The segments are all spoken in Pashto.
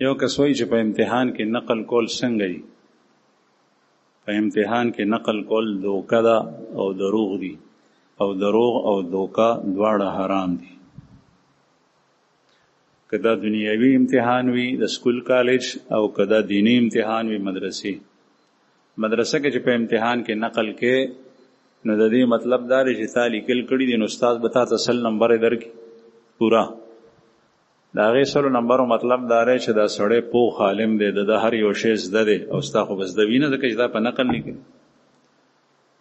یو کس وایي چې په امتحان کې نقل کول څنګه دي؟ په امتحان کې نقل کول دوکه ده او دروغ دي، او دروغ او دوکه دواړه حرام دي. که دا دنیاوي امتحان وي د سکول کالج، او که دا دینی امتحان وي مدرسې. مدرسه کې چې په امتحان کې نقل کې، نو د دې مطلب دا دی چې تا لیکل کړي دي، نو استاد به تا ته 100 نمبر درکړي پورا. د هغې 100 نمبرو مطلب دا دی چې دا سړی پوخ عالم دی، د هر یو شی زده دی، او ستا خو به زده وي نه، ځکه چې دا په نقل نه کوي.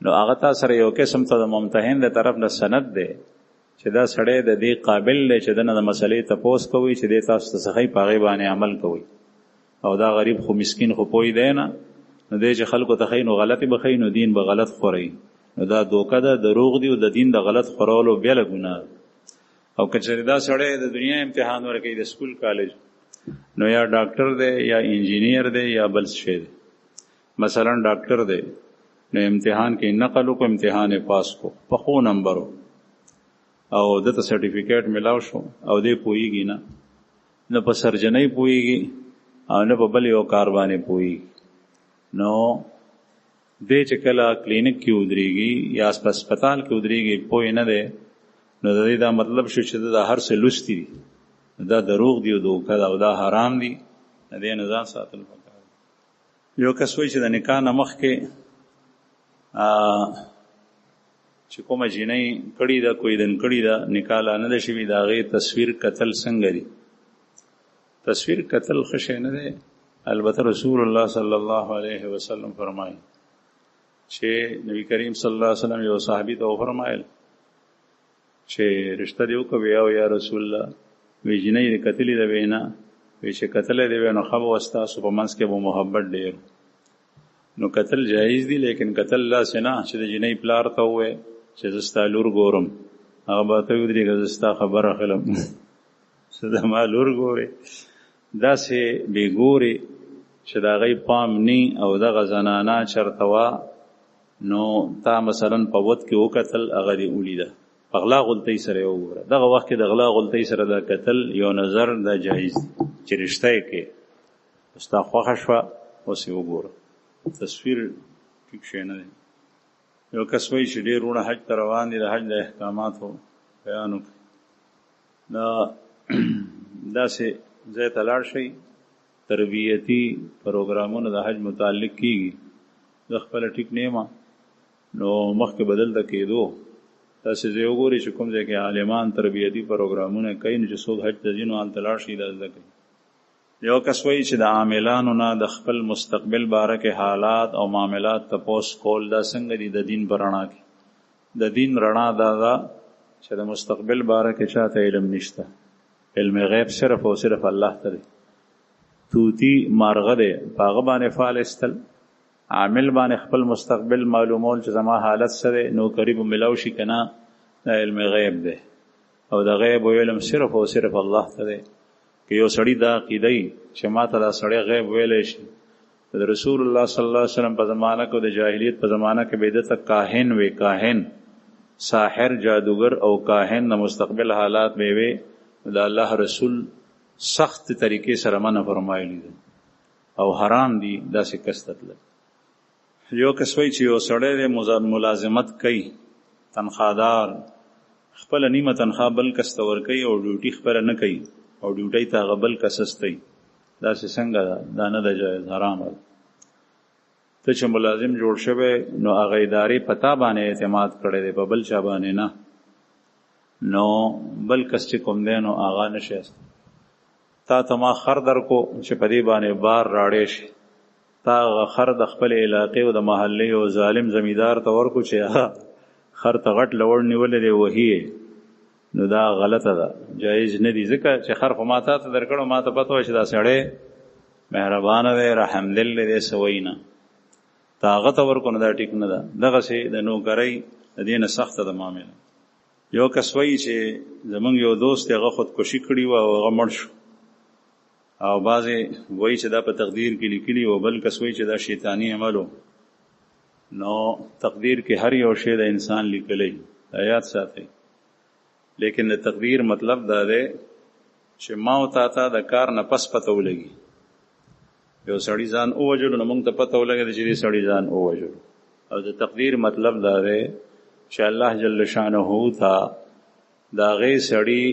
نو هغه تا سره یو قسم ته د ممتحن د طرف نه سند دی چې دا سړی د دې قابل دی چې دنه د مسلې تپوس کوي، چې دې تاسو ته څه ښایي په هغې باندې عمل کوي. او دا غریب خو مسکین خو پوی دی نه، نو دی چې خلکو ته ښایي نو غلطې به ښایي، نو دین به غلط خورئ. نو دا دوکه ده، دروغ دي، او د دین د غلط خورولو بیله ګناه ده. او که چېرې دا سړی د دنیا امتحان ورکوي د سکول کالج، نو یا ډاکټر دی یا انجینیر دی یا بل شی دی. مثلا ډاکټر دی، نو امتحان کې نقل وکړو، امتحان یې پاس کو په ښو نمبرو، او دته سرټیفیکیټ ملاو شو، او دی پوهېږي نه، نه په سرجنۍ پوهېږي او نه په بل یو کار باندې پوهېږي. نو دی چې کله کلینک کې ودرېږي یا هسپتال کې ودرېږي، پوه نه دی، نو د دې دا مطلب شو چې دا هر څه لوستي دي. دا دروغ دي او دوکه ده، او دا حرام دي. د دې نه ځان ساتل پکار دي. یو کس وایي چې د نکاح نه مخکې چې کومه جینۍ کړې ده، کویدن کړې ده، نکاح لا نه ده شوي، د هغې تصویر کتل څنګه دي؟ تصویر کتل ښه شی نه دی. البته رسول الله صلی الله علیه وسلم فرمایي چې نبی کریم صلی الله علیه وسلم یو صحابي ته وفرمایل چې رشته دې وکړې، او یا رسول الله وی جینۍ دې کتلې ده؟ وی نه. وی چې کتلی دی نو ښه به وه، ستاسو په منځ کې به محبت ډېر. نو کتل جایز دي، لیکن کتل داسې نه چې د جینۍ پلار ته ووایې چې زه ستا لور ګورم، هغه به ته ودرېږه زه ستا خبره اخلم زه زما لور ګورې. داسې بې ګورې چې د هغې پام نی، او دغه زنانه چېرته وه، نو تا مثلا په ود کې وکتل، هغه دې ولیده، په غلا غلطۍ سره یې وګوره. دغه وخت کې د غلا غلطۍ سره دا کتل یو نظر دا جایز دی چې رشته یې کې ستا خوښه شوه، اوس یې وګوره. تصویر ټیک شی نه دی. یو کس وایي چې ډېر وروڼه حج ته روان دي، د حج د احکاماتو بیان وکړي. دا داسې ځای ته لاړ شئ، تربیتي پروګرامونه د حج متعلق کېږي. زه خپله ټیک نه یم، نو مخکې به دلته کېدو. داسې ځای وګورئ چې کوم ځای کې عالمان تربیتي پروګرامونه کوي، نو چې څوک حج ته ځي نو هلته لاړ شي، دا زده کوي. یو کس وایي چې د عاملانو نه د خپل مستقبل باره کې حالات او معاملات تپوس کول دا څنګه دي د دین په رڼا کې؟ د دین رڼا دا ده چې د مستقبل باره کې چاته علم نشته. علم غیب صرف او صرف الله ته دی. توتی مارغه دی، په هغه باندې فال استل، عامل باندې خپل مستقبل معلومول چې زما حالت څه دی، نو قریب ملاو شي که نه، دا علم غیب دی. او د غیب و علم صرف او صرف الله ته دی. که یو سړی دا عقیده چې ما ته دا سړی غیب ویلی شي، د رسول الله صلی الله علیه وسلم په زمانه کې، د جاهلیت په زمانه کې به یې دته کاهن وی، کاهن، ساحر، جادوګر او کاهن د مستقبل حالات به وي، د الله رسول سخت طریقې سره منع فرمایلی دي او حرام دي داسې کس ته تلل. یو کس وایي چې یو سړی دی ملازمت کوي، تنخوادار، خپله نیمه تنخوا بل کس ته ورکوي، او ډیوټي خپله نه کوي، او ډیوټۍ ته هغه بل کس استوي. داسې څنګه ده؟ دا نه ده جایز، حرامه ده. ته چې ملازم جوړ شوی، نو هغه ادارې په تا باندې اعتماد کړی دی، په بل چا باندې نه. نو بل کس چې کوم دی، نو هغه نشي است. تا ته ما خر درکو چې په دې باندې بار راړې شي، تا هغه خر د خپل علاقې او د محلې او ظالم زمیندار ته ورکو چې هغه خر ته غټ لوړ نیولی دی، وهي، نو دا غلطه ده، جایز نه دي. ځکه چې خر خو ما تا ته درکړو، ما ته پته وه چې دا سړی مهربانه دی، رحمدل دی، څه وایي نه، تا هغه ته ورکو، نو دا ټیک نه ده. دغسې د نوکرۍ د دې نه سخته ده معامله. یو کس وایي چې زمونږ یو دوست هغه خودکشي کړي وه، او هغه مړ شو، او بعضې وایي چې دا په تقدیر کې لیکلي، او بل کس وایي چې دا شیطاني عمل و. نو تقدیر کې هر یو شی د انسان لیکلی، دا یاد ساتئ. لیکن د تقدیر مطلب دا دی چې ما او تا ته د کار نه پس پته ولګي یو سړی ځان ووژلو نو موږ ته پته ولګېده چې دې سړی ځان ووژلو. او د تقدیر مطلب دا دی چې الله جل شانه ته د هغې سړي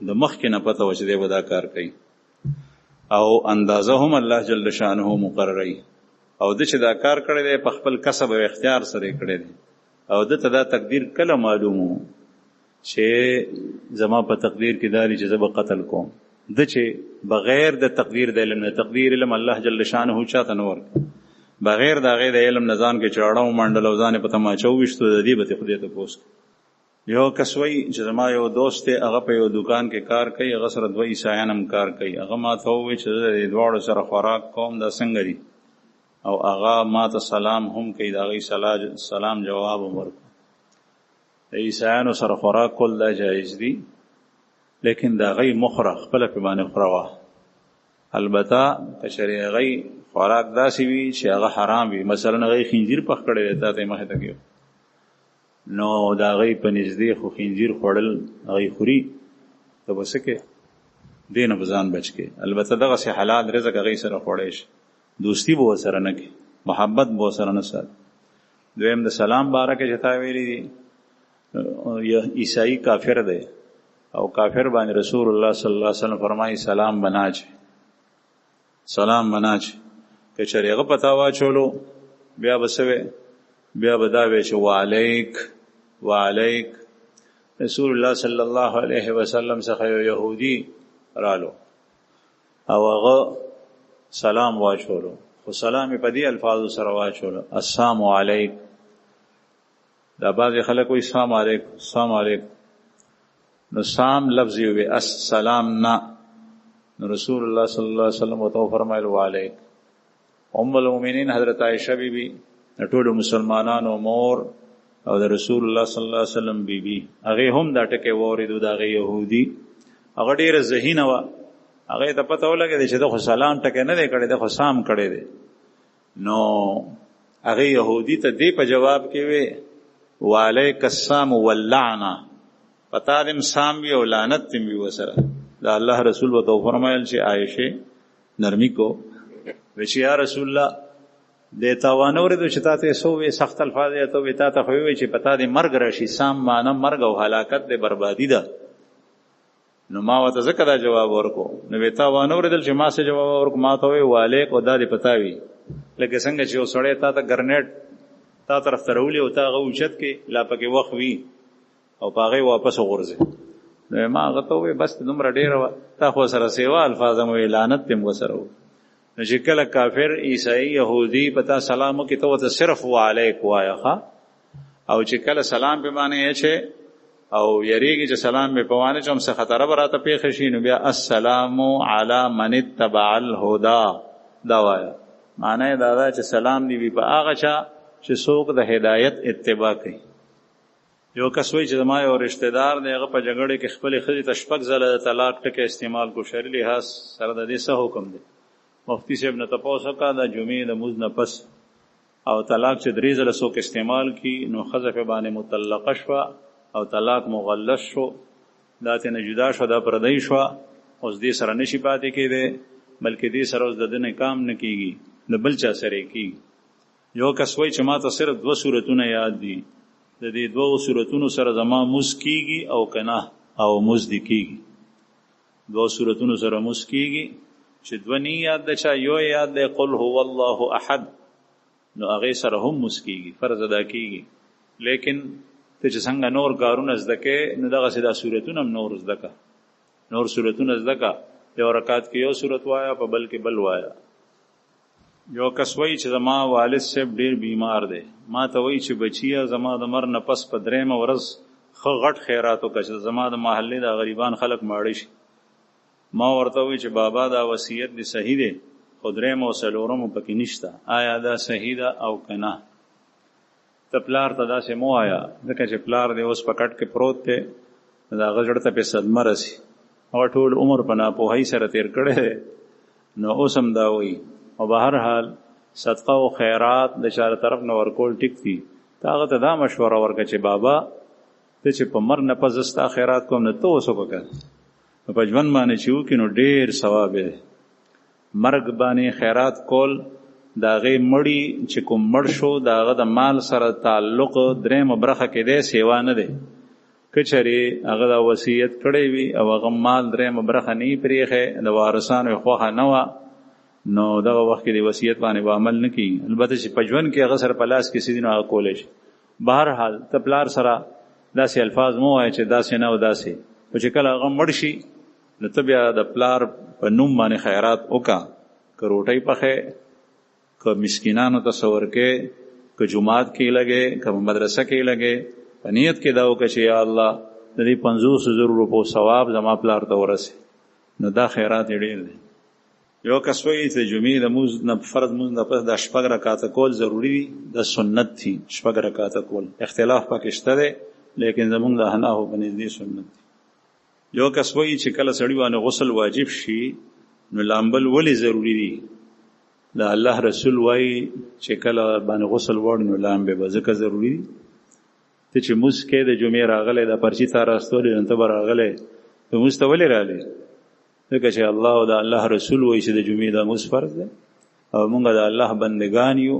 د مخکې نه پته وه چې دی به دا کار کوي او اندازه هم الله جل شانه مقرروي او د چې دا کار کړی دی په خپل کسب او اختیار سره یې کړی دی او د ته دا تقدیر کله معلوم و چې زما په تقدیر کې دا دی چې زه به قتل کوم. د چې بغیر د تقدیر د علم نه، تقدیر علم الله جل شانه چاته نه ورکړي، بغیر د هغې د علم نه ځان کې چاړه ومنډل او ځان یې په تماچه وویشتو، د دې به ته خدای ته پوس. یو کس وایي چې زما یو دوست دی هغه په یو دکان کې کار کوي، هغه سره 2 عیسایان هم کار کوي. هغه ما ته ووایي چې زه د دواړو سره خوراک کوم، دا څنګه دي؟ او هغه ما ته سلام هم کوي، د هغې سلام جواب هم ورکوي. د عیسایانو سره خوراک کول دا جایز دي، لیکن د هغې مخره خپله پې باندې خوره وه. البته که چېرې هغې خوراک داسې وي چې هغه حرام وي، مثلا هغې خنزیر پخ کړی دی تا ته یې مخې ته کېږو، نو د هغې په نږدې خو خنزیر خوړل هغې خوري، ته به څه کې دې نه به ځان بچ کې. البته دغسې حلال رزق هغې سره خوړی شي، دوستي به ورسره نه کې، محبت به ورسره نه ساتي. دویم د سلام باره کې چې تا ویلي دي، عیسائی کافر دی او کافر باندې رسول الله صلی الله علیه وسلم فرمایي سلام بناچ که چېرې هغه پتا واچولو بیا به څه وی، بیا به دا وی چې وعلیک. رسول الله صلی الله علیه وسلم څخه یو یهودي رالو او هغه سلام واچولو، خو سلام یې په دې الفاظو سره واچولو السلام علیک. دا بعضې خلک وایي السلام علیکم، نو سام لفظ یې وی السلام نه، نو رسول الله صلی الله علیه وسلم ورته وفرمایل وعلیک. ام المؤمنین حضرت عائشہ بی بی د ټولو مسلمانانو مور او د رسول الله صلی الله علیه وسلم بی بی، هغې هم دا ټکی واورېدو د هغې یهودي. هغه ډېره ذهینه وه، هغې ته پته ولګېده چې ده خو سلام ټکی نه دی کړی، ده خو سام کړی دی. نو هغې یهودي ته دې په جواب کې وی وعلیک السلام واللعنه، پتا دې سام وي او لعنت دې وي وسره. دا الله رسول ورته وفرمایل چې عایشې نرمي کو، وی چې یا رسول الله دې تا وانه اورېدو چې تا ته څه وویې سخت الفاظ یې ته وویې، تا ته خو وویې چې پتا دې مرګ راشي، سام معنی مرګ او هلاکت دې بربادي ده. نو ما ورته ځکه دا جواب ورکو، نو وی تا وانه اورېدل چې ما څه جواب ورکو، ما ته وویې وعلیک او دا دې پتا وي. لکه څنګه چې یو سړی تا ته ګرنیټ تا طرف ته راولي او تا هغه اوچت کې لا پکې وخت وي او په هغې واپس وغورځې. نو ما هغه ته وویې بس دومره ډېره وه، تا خو سره سیوا الفاظ هم وویې، لعنت دې هم ورسره و. نو چې کله کافر عیسائی یهودي په تا سلام وکړي ته ورته صرف وعلیک وایه ښه، او چې کله سلام پې باندې اچې او یریږي چې سلام مې په وانه چوم څه خطره به راته پېښه شي، نو بیا السلام علی من اتبع الهدی دا وایه. معنی یې دا ده چې سلام دې وي په هغه چا چې څوک د هدایت اتباع کوي. یو کس وایي چې زما یو رشته دار دی، هغه په جګړې کې خپلې ښځې ته 6 ځله د طلاق ټکی استعمال کو، شرعي لحاظ سره د دې څه حکم دی؟ مفتی صاحب نه تپوس وکړه د جمعې د لمونځ نه پس او طلاق چې 3 ځله څوک استعمال کي نو ښځه پې باندې مطلقه شوه او طلاق مغلظ شو، دا ترې نه جدا شوه، دا پردی شوه، اوس دې سره نشي پاتې کېدی، بلکې دې سره اوس د ده نکام نه کېږي، د بل چا سره یې کېږي. یو کس وایي چې ما ته صرف 2 صورتونه یاد دي، د دې 2 صورتونو سره زما مز کېږي او که نه او مز دې کېږي. 2 صورتونو سره مز کېږي چې 2 نه یاد ده چا، یو یاد دی قل هو الله احد، نو هغې سره هم مز کېږي، فرض ادا کېږي. لیکن ته چې څنګه نور کارونه زده کې نو دغسې دا صورتونه هم نور زده که، نور صورتونه زده که، یو رکعت کې یو صورت وایه په بل کې بل وایه. یو کس وایي چې زما والد صاحب ډېر بیمار دی، ما ته وایي چې بچیه زما د مر نه پس په 3مه ورځ ښه غټ خیرات وکړه چې زما د محلې د غریبان خلک ماړه شي. ما ورته وایي چې بابا دا وصیت دی صحیح دی، خو 3مه او 4مه پکې نشته، آیا دا صحیح ده او که نه؟ ته پلار ته داسې مه وایه، ځکه چې پلار دی اوس په کټ کې پروت دی، د هغه زړه ته پې صدمه رسي، هغه ټول عمر په ناپوهۍ سره تېر کړی دی، نو اوس هم دا وایي. او به هر حال صدقه او خیرات د چا طرف نه ورکول ټیک دي. ته هغه ته دا مشوره ورکړه چې بابا ته چې په مر نه پس زه ستا خیرات کوم، نو ته اوس وکړه، نو په ژوند باندې چې وکړي نو ډېر ثواب دی. مرګ باندې خیرات کول د هغې مړي چې کوم مړ شو د هغه د مال سره تعلق درېیمه برخه کې دی سیوا نه دی. که چېرې هغه دا وصیت کړی وي او هغه مال درېیمه برخه نه وي پرېښی د وارثانو یې خوښه نه وه نو دغه وخت کې د وصیت باندې به عمل نه کېږي. البته چې په ژوند کې هغه سره په لاس کې څه دي نو هغه کولی شي. بهرحال ته پلار سره داسې الفاظ مه وایه چې داسې نه او داسې، خو چې کله هغه مړ شي نو ته بیا د پلار په نوم باندې خیرات وکړه، که روټۍ پخې، که مسکینانو ته څه ورکې، که جومات کې لګې، که مدرسه کې لګې، په نیت کې دا وکړه چې یا الله د دې 50,000 روپو ثواب زما پلار ته ورسې، نو دا خیرات یې ډېر دی. یو کس وایي چې جمعې د مونځ نه فرض مونځ نه پس دا 6 رکعاته کول ضروري دي، د سنت دي 6 رکعاته کول، اختلاف پکې شته دی لیکن زمونږ د حنافو په نزد سنت دي. یو کس وایي چې کله سړي باندې غسل واجب شي نو لامبل ولې ضروري دي؟ د الله رسول وایي چې کله باندې غسل وړ نو لامبې به ځکه ضروري دي. ته چې مونځ کې د جمعې راغلی دا پرچي تا راستولې نو ته به راغلی نو مونځ ته ولې راغلی؟ ځکه چې الله او د الله رسول وایي چې د جمعې دا مونځ فرض دی او مونږ د الله بندگان یو،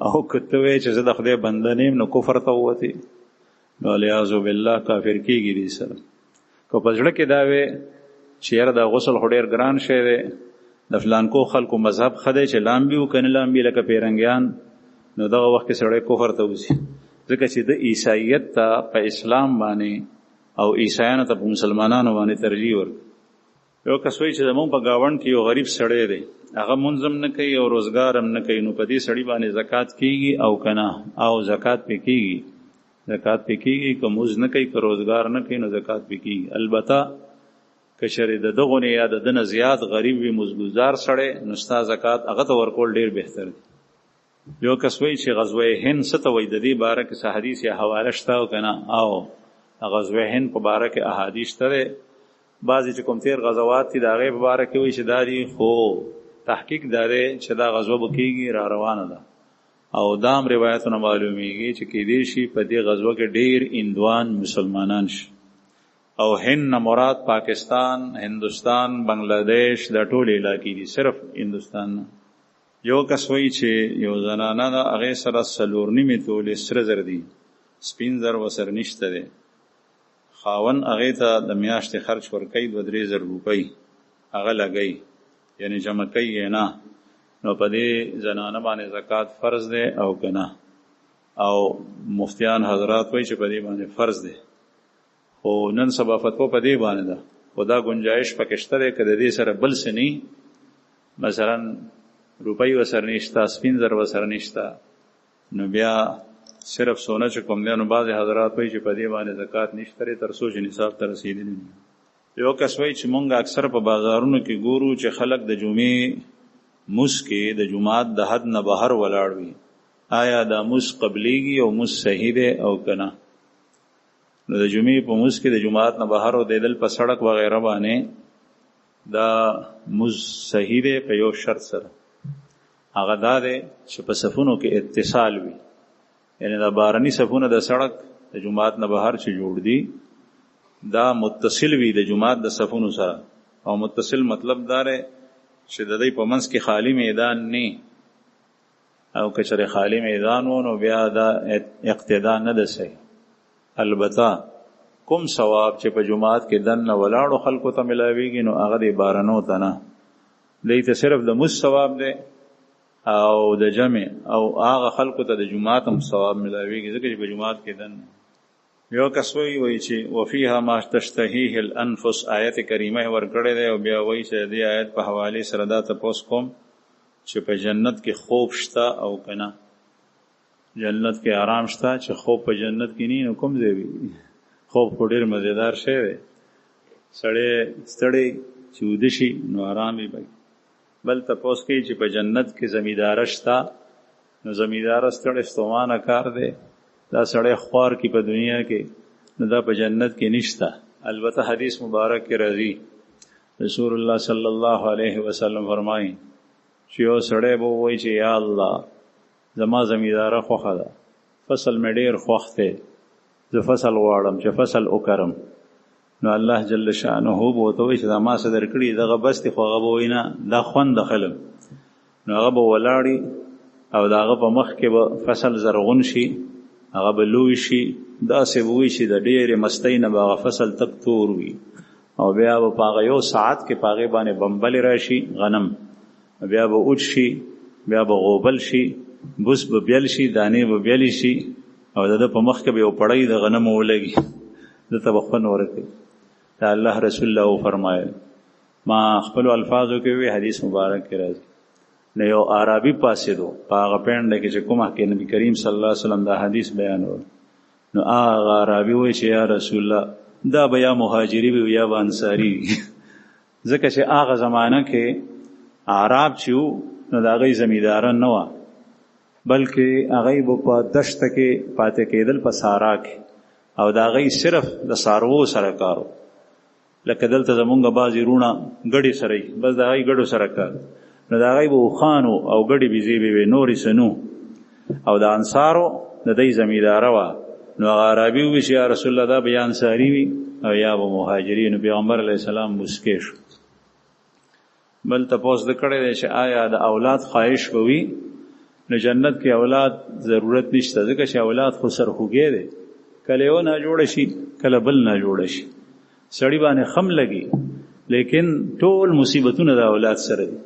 او که ته وایې چې زه د خدای بنده نه یم نو کفر ته ووتې، نو والعیاذ بالله کافر کېږي دې سره. که په زړه کې دا وې چې یاره دا غسل خو ډېر ګران شی دی، د فلانکو خلکو مذهب ښه دی چې لامبي وکړي نه لامبي لکه پیرنګیان، نو دغه وخت کې سړی کفر ته وځي. ځکه چې د عیسایت ته په اسلام باندې او عیسایانو ته په مسلمانانو باندې ترجیح ورکړي. یو کس وایي چې زمونږ په ګاونډ کې یو غریب سړی دی، هغه مونځ هم نه کوي او روزګار هم نه کوي، نو په دې سړي باندې زکات کېږي او که نه؟ او زکات پې کېږي، زکات پې کېږي. که مونځ نه کوي که روزګار نه کوي نو زکات پې کېږي. البته که چېرې د دغو نه یا د ده نه زیات غریب وي مزګزار سړی نو ستا زکات هغه ته ورکول ډېر بهتر دی. یو کس وایي چې غزوه هند څه ته وایي، د دې باره کې څه حدیث یا حواله شته او که نه؟ او غزوه هند په باره کې احادیث شته دی. بعضې چې کوم تیر غزوات دي د هغې په باره کې وایي چې دا دي، خو تحقیق دا دی چې دا غزوه به کېږي را روانه ده، او دا هم روایتونه معلومیږي چې کېدای شي په دې غزوه کې ډېر هندوان مسلمانان شي. او هند نه مراد پاکستان، هندوستان، بنگلادیش دا ټول علاقې دي، صرف هندوستان نه. یو کس وایي چې یو زنانه ده هغې سره 4.5 تولې سره زر دي، سپین زر ورسره نشته دی، خاوند هغې ته د میاشتې خرچ ورکوي 2-3 روپۍ هغه لګوي، یعنی جمع کوي یې نه، نو په دې زنانه باندې زکات فرض دی او که نه؟ او مفتیان حضرات وایي چې په دې باندې فرض دی، خو نن سبا فتوا په دې باندې ده، خو دا گنجایش پکې شته دی که د دې سره بل څه نه، مثلا روپۍ ورسره نشته، سپین زر ورسره نشته، نو بیا صرف سونه چې کوم دی نو بعضې حضرات وایي چې په دې باندې زکات نشته دی تر څو چې نصاب ته رسېدلي نه. یو کس وایي چې مونږ اکثر په بازارونو کې ګورو چې خلک د جمعې مونځ کې د جومات د حد نه بهر ولاړ وي، آیا دا مونځ قبلیږي او مونځ صحیح دی او که نه؟ نو د جمعې په مونځ کې د جومات نه بهر ودېدل په سړک وغیره باندې دا مونځ صحیح دی په یو شرط سره، هغه دا دی چې په صفونو کې اتصال وي، یعنی دا بارني صفونه د سړک د جومات نه بهر چې جوړ دي دا متصل وي د جومات د صفونو سره، او متصل مطلب دا دی چې د دې په منځ کې خالی میدان نه، او که چېرې خالی میدان و نو بیا دا اقتدا نه ده صحیح. البته کوم ثواب چې په جومات کې دننه ولاړو خلکو ته ملاویږي نو هغه د بارنو ته نه، دې ته صرف د مونځ ثواب دی او د جمع، او هغه خلکو ته د جومات هم ثواب ملاویږي ځکه چې په جومات کې دننه. یو کس وایي چې وفیها ما تشتهیه الانفس آیت کریمه ورکړی دی، او بیا وایي چې دې آیت په حوالې سره دا تپوس کوم چې په جنت کې خوب شته او که نه؟ جنت کې آرام شته، چې خوب په جنت کې نه نو کوم ځای وي؟ خوب خو ډېر مزیدار شی دی، سړی ستړی چې ویده شي نو آرام وي. بل تپوس کوي چې په جنت کې زمینداره شته، نو زمینداره ستړی ستومانه کار دی، دا سړی خوار کی په دنیا کې نو دا په جنت کې نشته. البته حدیث مبارک کې راځي رسول الله صلی الله علیه وسلم فرمایي چې یو سړی به وایي چې یا الله زما زمینداره خوښه ده، فصل مې ډېر خوښ دی، زه فصل غواړم چې فصل وکرم، نو الله جل شانه به ورته وایي چې دا ما څه درکړي دغه بس دی، خو هغه به وایي نه دا خوند دخلم. نو هغه به ولاړي او د هغه په مخ کې به فصل زرغون شي، هغه به لوی شي، داسې به وایي چې د ډېرې مستۍ نه به هغه فصل تک تور وي، او بیا به په هغه یو ساعت کې په هغې باندې بمبلې راشي غنم، بیا به اوچ شي، بیا به غوبل شي، بوس به بیل شي، دانې به بیلې شي، او د ده په مخ کې به یو پړی د غنمو ولګي، دته به خوند ورکوي. دا الله رسول الله وفرمایل. ما خپلو الفاظو کې وی حدیث مبارک کې راځي، نو یو عربي پاسېدو په هغه پینډه کې چې کومه کې نبی کریم صلی الله علیه وسلم دا حدیث بیانول. نو هغه عربي وایي چې یا رسول الله دا به یا مهاجري وي یا به انصاري وي. ځکه چې هغه زمانه کې عرب چې وو نو د هغوی زمینداران نه وه، بلکې هغوی به په دشته کې پاتې کېدل په صحرا کې، او د هغوی صرف د څاروو سره کار و. لکه دلته زمونږ بعضې وروڼه ګډې سره وي، بس د هغوی ګډو سره کار، نو د هغوی به اوښانو او ګډې بیزې به وې، نورې څه نو. او د انصارو د دوی زمینداره وه. نو هغه عربي ووایي چې یا رسول الله دا به یا انصاري وي او یا به مهاجري. نو پیغمبر علیه السلام مسکی شو. بل تپوس د کړی دی چې آیا د اولاد خواهش به وي؟ نو جنت کې اولاد ضرورت نشته، ځکه چې اولاد خو سرخوږی دی، کله یو نه جوړه شي کله بل نه جوړه شي، سړی باندې خم لګي، لیکن ټول مصیبتونه د اولاد سره دي.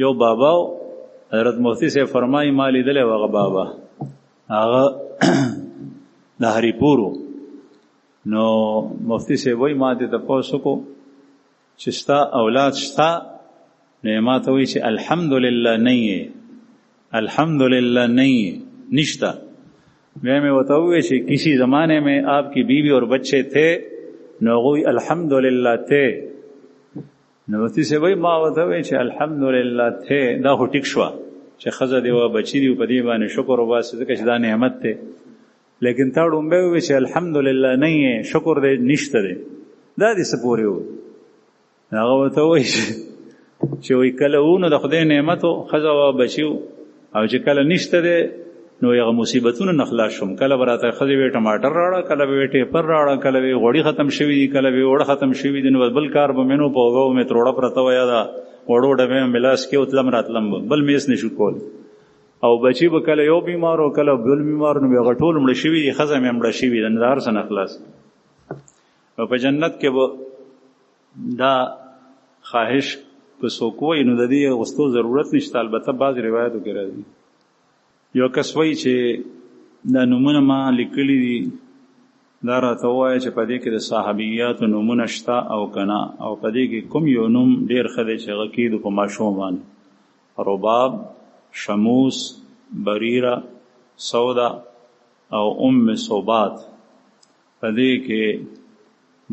یو بابا حضرت مفتی صاحب فرمایي ما لیدلی و، هغه بابا هغه د هری پورو. نو مفتی صاحب وایي ما دې تپوس وکړو چې ستا اولاد شته؟ نو ما ته وایي چې الحمدلله نه یې، الحمدلله نہیں نشتا. میں بتاؤں کہ کسی زمانے میں آپ کی بیوی اور بچے تھے، نوغوی الحمدللہ تھے. نوتی سے بھائی ما بتاؤں کہ الحمدللہ تھے، دا خو ټیک شوه چې ښځه دی و بچی دی په دې باندې شکر وباسي ځکه چې دا نعمت دی. لیکن تا ډومبی ووایي چې الحمدلله نه یې، شکر دی نشته دی، دا دې څه پورې و؟ هغه ورته وایي چې وایي کله و نو د خدای نعمت و، ښځه وه بچي و، او چې کله نشته دی نو هغه مصیبتونه نه خلاص شوم. کله به راته ښځې وی ټماټر راوړه، کله به وی ټیپر راوړه، کله به غوړي ختم شوي دي، کله به اوړه ختم شوي دي، نو بل کار به مې نو په اوږو مې تروړه پرته وه، یا دا وړو ډبې مې لاس کې وتلم راتلم بل مې هېڅ نشو کول. او بچي به کله یو بیمار او کله بل بیمار، نو هغه ټول مړه شوي دي، ښځه مې مړه شوي ده، نو د هر څه نه خلاص. او په جنت کې به دا خواهش که څوک وایي نو د دې غوښتو ضرورت نشته. البته بعضې روایتو کې راځي یو کس وایي چې دا نومونه ما لیکلي دي، دا راته ووایه چې په دې کې د صحابیاتو نومونه شته او که نه، او په دې کې کوم یو نوم ډېر ښه دی چې هغه کېدو په ماشوم باندې. رباب، شموس، بریره، سودا او ام صوبات. په دې کې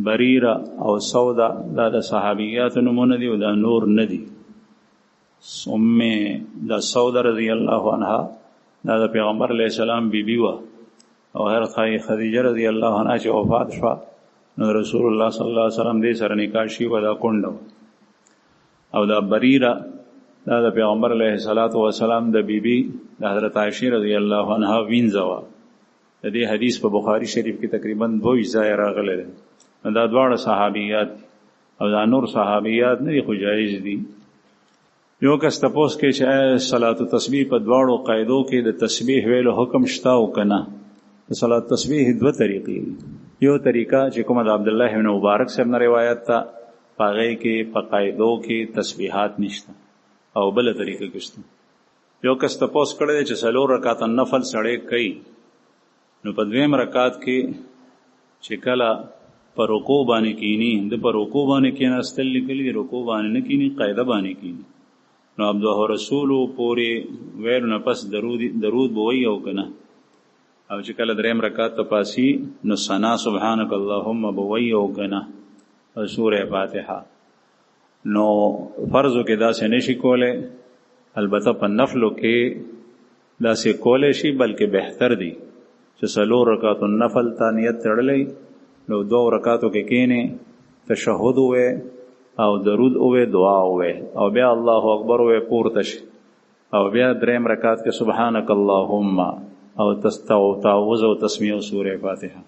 بریره او سودا دا د صحابیاتو نومونه دي او دا نور نه دي. ام دا سودا رضی الله عنها دا د پیغمبر علیه السلام بیبي وه، او حضرت خدیجه رضی الله عنها چې وفات شوه نو رسول الله صلی الله علیه وسلم دې سره نکاح شوي وه، دا کونډه وه. او دا بریره دا د پیغمبر علیه السلام د بیبي د حضرت عایشې رضی الله عنها وینځه وه. د دې حدیث په بخاري شریف کې تقریبا 2 ځای راغلی دی. دا دواړه صحابیات او دا نور صحابیات نه دي، خو جایز دي. یو کس تپوس کې چې صلات و تسبیح په دواړو قاعدو کې د تسبیح ویلو حکم شته او که نه. د صلات تسبیح 2 طریقې دي. یو طریقه چې کومه د عبدالله بن مبارک صاحب نه روایت ده، په هغې کې په قاعدو کې تسبیحات نشته، او بله طریقه کې شته. یو کس تپوس کړی دی چې 4 رکعاته نفل سړی کوي، نو په 2م رکعت کې چې کله په رکوع باندې کینی، د په رکوع باندې کیناستل لیکلي دي، رکوع باندې نه کینی، قاعده باندې کینی. نو عبده رسولو پورې ویلو نه پس درود به وایي او که نه. او چې کله 3م رکعت ته پاسي نو ثنا سبحانک اللهم به وایي او که نه، او سوره فاتحه. نو فرضو کې داسې نشي کولی، البته په نفلو کې داسې کولی شي، بلکې بهتر دی چې 4 رکعاتو نفل ته نیت تړلی، نو 2 رکعاتو کې کینې، تشهد ووایې او درود ووایې، دعا ووایې، او بیا الله اکبر ووایې پورته شي، او بیا 3م رکعت کې سبحانک اللهم او تعوذ او تسمیه او سوره فاتحه.